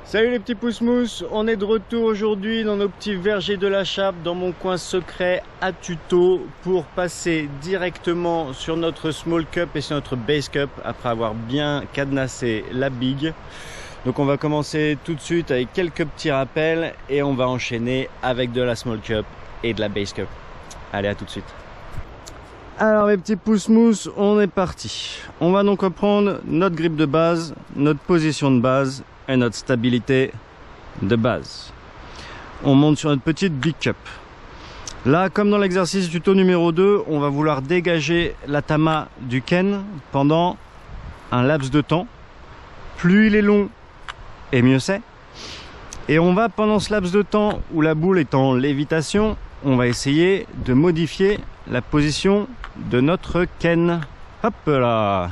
Salut les petits pouces-mousses, on est de retour aujourd'hui dans nos petits vergers de la Chape, dans mon coin secret à tuto pour passer directement sur notre small cup et sur notre base cup après avoir bien cadenassé la big. Donc on va commencer tout de suite avec quelques petits rappels et on va enchaîner avec de la small cup et de la base cup. Allez, à tout de suite. Alors les petits pouces-mousses, on est parti. On va donc reprendre notre grip de base, notre position de base et notre stabilité de base. On monte sur notre petite big cup. Là, comme dans l'exercice tuto numéro 2, on va vouloir dégager la tama du ken pendant un laps de temps. Plus il est long, et mieux c'est. Et on va, pendant ce laps de temps où la boule est en lévitation, on va essayer de modifier la position de notre ken. Hop là!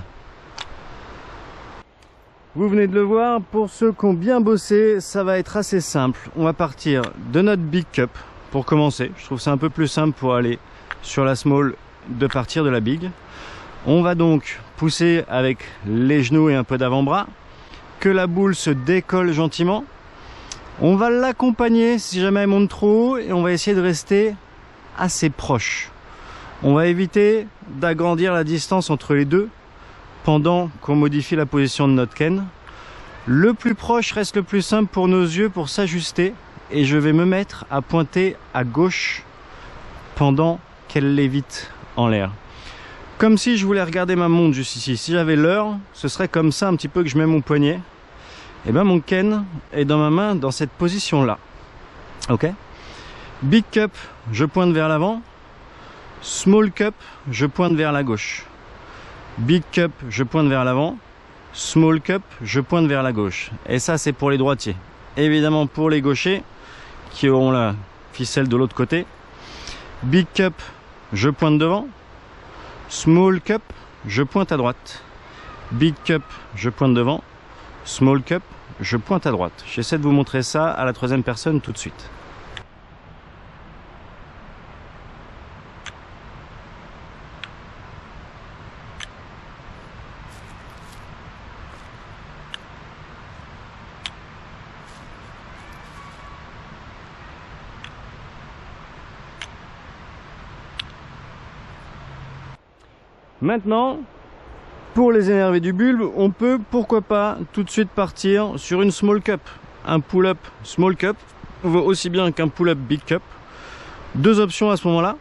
Vous venez de le voir, pour ceux qui ont bien bossé, ça va être assez simple. On va partir de notre big cup pour commencer. Je trouve que c'est un peu plus simple pour aller sur la small de partir de la big. On va donc pousser avec les genoux et un peu d'avant-bras, que la boule se décolle gentiment. On va l'accompagner si jamais elle monte trop haut et on va essayer de rester assez proche. On va éviter d'agrandir la distance entre les deux pendant qu'on modifie la position de notre ken. Le plus proche reste le plus simple pour nos yeux pour s'ajuster et je vais me mettre à pointer à gauche pendant qu'elle lévite en l'air. Comme si je voulais regarder ma montre juste ici. Si j'avais l'heure, ce serait comme ça un petit peu que je mets mon poignet. Et bien mon ken est dans ma main dans cette position là. Ok. Big cup, je pointe vers l'avant. Small cup, je pointe vers la gauche. Big cup, je pointe vers l'avant. Small cup, je pointe vers la gauche. Et ça, c'est pour les droitiers. Évidemment, pour les gauchers, qui auront la ficelle de l'autre côté. Big cup, je pointe devant. Small cup, je pointe à droite. Big cup, je pointe devant. Small cup, je pointe à droite. J'essaie de vous montrer ça à la troisième personne tout de suite. Maintenant, pour les énervés du bulbe, on peut, pourquoi pas, tout de suite partir sur une small cup. Un pull-up small cup vaut aussi bien qu'un pull-up big cup. Deux options à ce moment-là.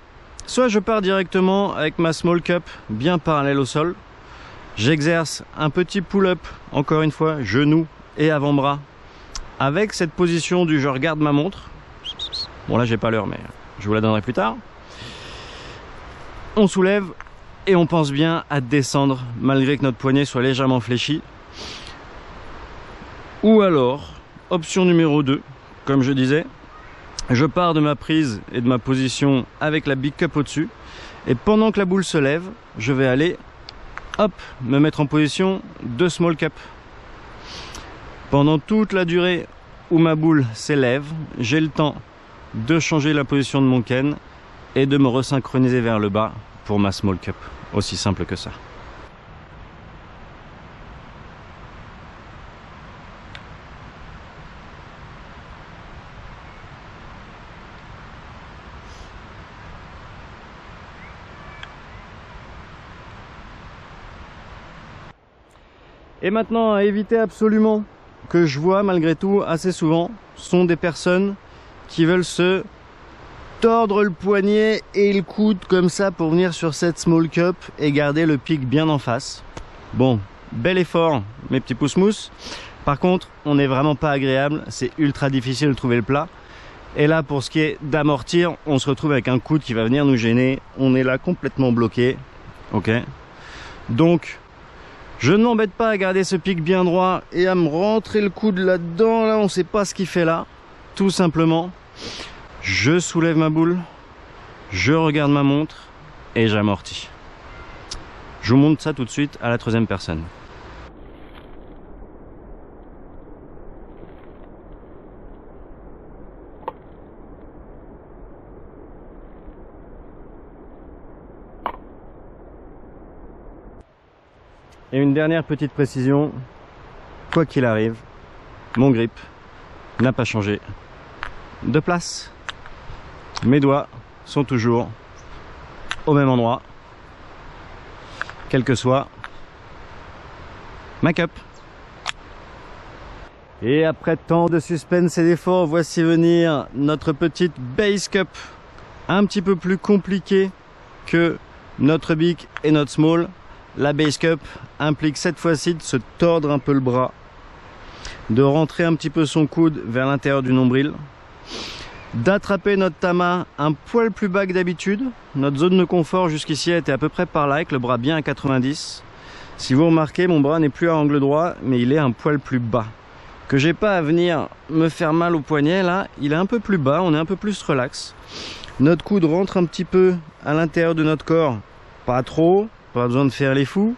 Soit je pars directement avec ma small cup bien parallèle au sol. J'exerce un petit pull-up, encore une fois, genoux et avant-bras. Avec cette position du je regarde ma montre. Bon là j'ai pas l'heure mais je vous la donnerai plus tard. On soulève. Et on pense bien à descendre malgré que notre poignet soit légèrement fléchi. Ou alors, option numéro 2, comme je disais, je pars de ma prise et de ma position avec la big cup au-dessus. Et pendant que la boule se lève, je vais aller, hop, me mettre en position de small cup. Pendant toute la durée où ma boule s'élève, j'ai le temps de changer la position de mon ken et de me resynchroniser vers le bas pour ma small cup. Aussi simple que ça. Et maintenant, à éviter absolument, que je vois malgré tout assez souvent, sont des personnes qui veulent se tordre le poignet et le coude comme ça pour venir sur cette small cup et garder le pic bien en face. Bon, bel effort mes petits pouces-mousses. Par contre, on n'est vraiment pas agréable, c'est ultra difficile de trouver le plat. Et là, pour ce qui est d'amortir, on se retrouve avec un coude qui va venir nous gêner. On est là complètement bloqué. Ok. Donc, je ne m'embête pas à garder ce pic bien droit et à me rentrer le coude là-dedans. Là, on ne sait pas ce qu'il fait là. Tout simplement. Je soulève ma boule, je regarde ma montre et j'amortis. Je vous montre ça tout de suite à la troisième personne. Et une dernière petite précision, quoi qu'il arrive, mon grip n'a pas changé de place. Mes doigts sont toujours au même endroit, quelle que soit ma cup. Et après tant de suspense et d'efforts, voici venir notre petite base cup. Un petit peu plus compliquée que notre big et notre small. La base cup implique cette fois-ci de se tordre un peu le bras, de rentrer un petit peu son coude vers l'intérieur du nombril, d'attraper notre tama un poil plus bas que d'habitude. Notre zone de confort jusqu'ici a été à peu près par là, avec le bras bien à 90. Si vous remarquez, mon bras n'est plus à angle droit, mais il est un poil plus bas. Que j'ai pas à venir me faire mal au poignet, là, il est un peu plus bas, on est un peu plus relax. Notre coude rentre un petit peu à l'intérieur de notre corps, pas trop, pas besoin de faire les fous.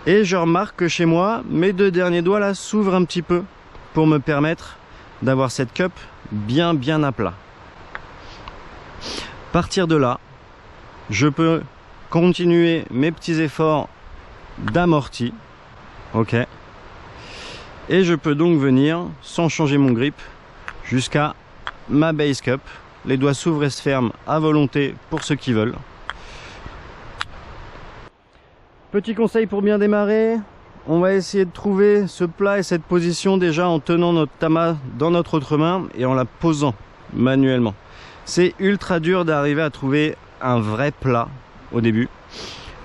Et je remarque que chez moi, mes deux derniers doigts là s'ouvrent un petit peu pour me permettre d'avoir cette cup bien à plat. À partir de là, je peux continuer mes petits efforts d'amorti. Ok. Et je peux donc venir, sans changer mon grip, jusqu'à ma base cup. Les doigts s'ouvrent et se ferment à volonté pour ceux qui veulent. Petit conseil pour bien démarrer, on va essayer de trouver ce plat et cette position déjà en tenant notre tama dans notre autre main et en la posant manuellement. C'est ultra dur d'arriver à trouver un vrai plat au début.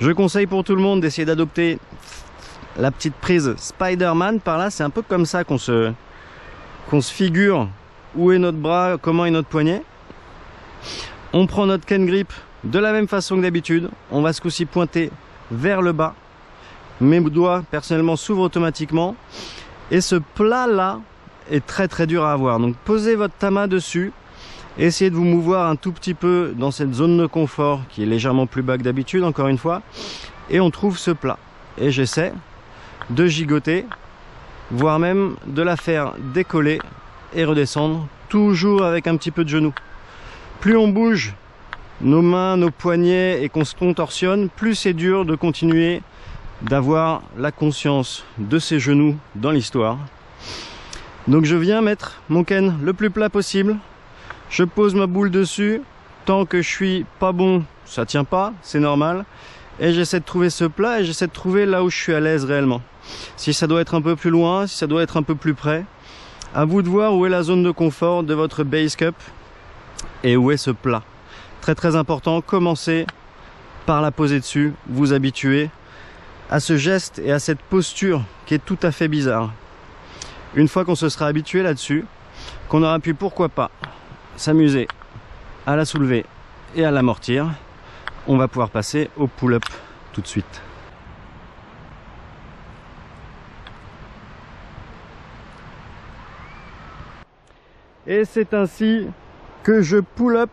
Je conseille pour tout le monde d'essayer d'adopter la petite prise Spider-Man par là. C'est un peu comme ça qu'on se figure où est notre bras, comment est notre poignet. On prend notre cane grip de la même façon que d'habitude. On va ce coup-ci pointer vers le bas. Mes doigts personnellement s'ouvrent automatiquement et ce plat là est très dur à avoir. Donc posez votre tama dessus, essayez de vous mouvoir un tout petit peu dans cette zone de confort qui est légèrement plus bas que d'habitude, encore une fois, et on trouve ce plat. Et j'essaie de gigoter, voire même de la faire décoller et redescendre, toujours avec un petit peu de genou. Plus on bouge nos mains, nos poignets et qu'on se contorsionne, plus c'est dur de continuer d'avoir la conscience de ses genoux dans l'histoire. Donc je viens mettre mon cane le plus plat possible, je pose ma boule dessus, tant que je suis pas bon, ça tient pas, c'est normal, et j'essaie de trouver ce plat et j'essaie de trouver là où je suis à l'aise réellement. Si ça doit être un peu plus loin, si ça doit être un peu plus près, à vous de voir où est la zone de confort de votre base cup et où est ce plat. Très important, commencez par la poser dessus, vous habituer à ce geste et à cette posture qui est tout à fait bizarre. Une fois qu'on se sera habitué là-dessus, qu'on aura pu pourquoi pas s'amuser à la soulever et à l'amortir, on va pouvoir passer au pull-up tout de suite. Et c'est ainsi que je pull-up,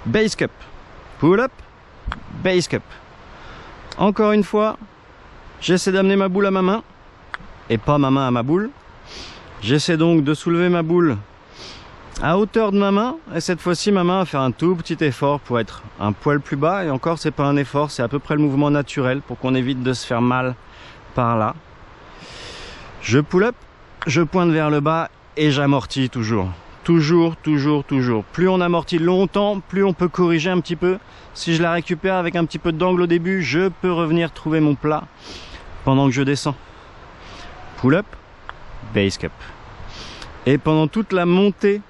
base cup, pull-up, base cup. Encore une fois, j'essaie d'amener ma boule à ma main et pas ma main à ma boule. J'essaie donc de soulever ma boule à hauteur de ma main et cette fois-ci ma main va faire un tout petit effort pour être un poil plus bas, et encore c'est pas un effort, c'est à peu près le mouvement naturel pour qu'on évite de se faire mal par là. Je pull-up, je pointe vers le bas et j'amortis toujours. Toujours. Plus on amortit longtemps, plus on peut corriger un petit peu. Si je la récupère avec un petit peu d'angle au début, je peux revenir trouver mon plat pendant que je descends. Pull-up, base cup. Et pendant toute la montée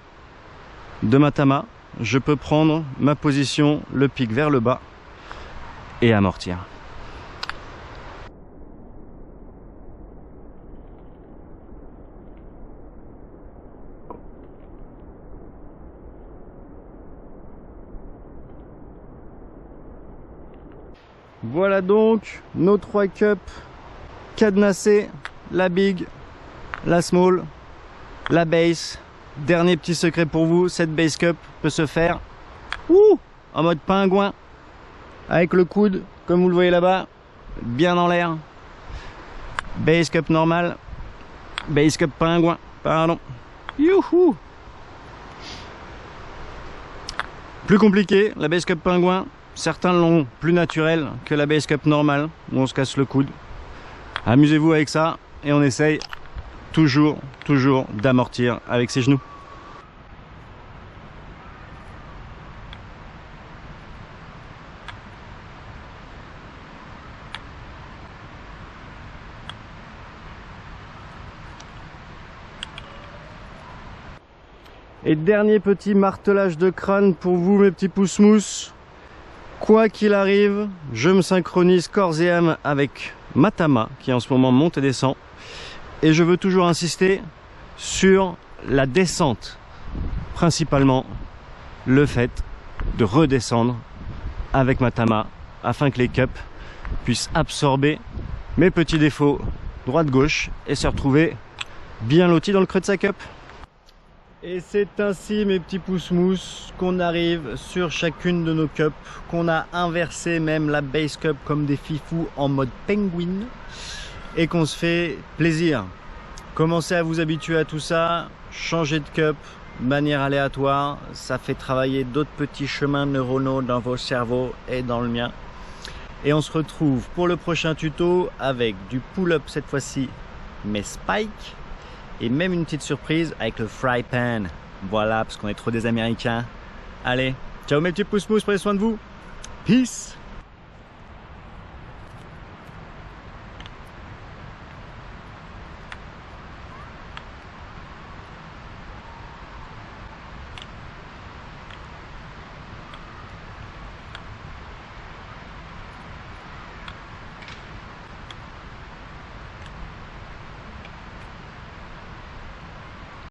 de ma tama, je peux prendre ma position, le pic vers le bas et amortir. Voilà donc nos 3 cups cadenassés, la big, la small, la base. Dernier petit secret pour vous, cette base cup peut se faire en mode pingouin, avec le coude, comme vous le voyez là-bas, bien en l'air. Base cup normal, base cup pingouin, pardon. Youhou! Plus compliqué, la base cup pingouin. Certains l'ont plus naturel que la base cup normale, où on se casse le coude. Amusez-vous avec ça et on essaye toujours d'amortir avec ses genoux. Et dernier petit martelage de crâne pour vous mes petits pouces-mousse. Quoi qu'il arrive, je me synchronise corps et âme avec ma Tama qui en ce moment monte et descend. Et je veux toujours insister sur la descente. Principalement le fait de redescendre avec ma Tama afin que les cups puissent absorber mes petits défauts droite-gauche et se retrouver bien lotis dans le creux de sa cup. Et c'est ainsi mes petits pouces-mousse qu'on arrive sur chacune de nos cups, qu'on a inversé même la base cup comme des fifous en mode penguin et qu'on se fait plaisir. Commencez à vous habituer à tout ça, changer de cup de manière aléatoire, ça fait travailler d'autres petits chemins neuronaux dans vos cerveaux et dans le mien. Et on se retrouve pour le prochain tuto avec du pull-up cette fois-ci, mais spike. Et même une petite surprise avec le fry pan. Voilà, parce qu'on est trop des Américains. Allez, ciao mes petits pouces-mousse, prenez soin de vous. Peace.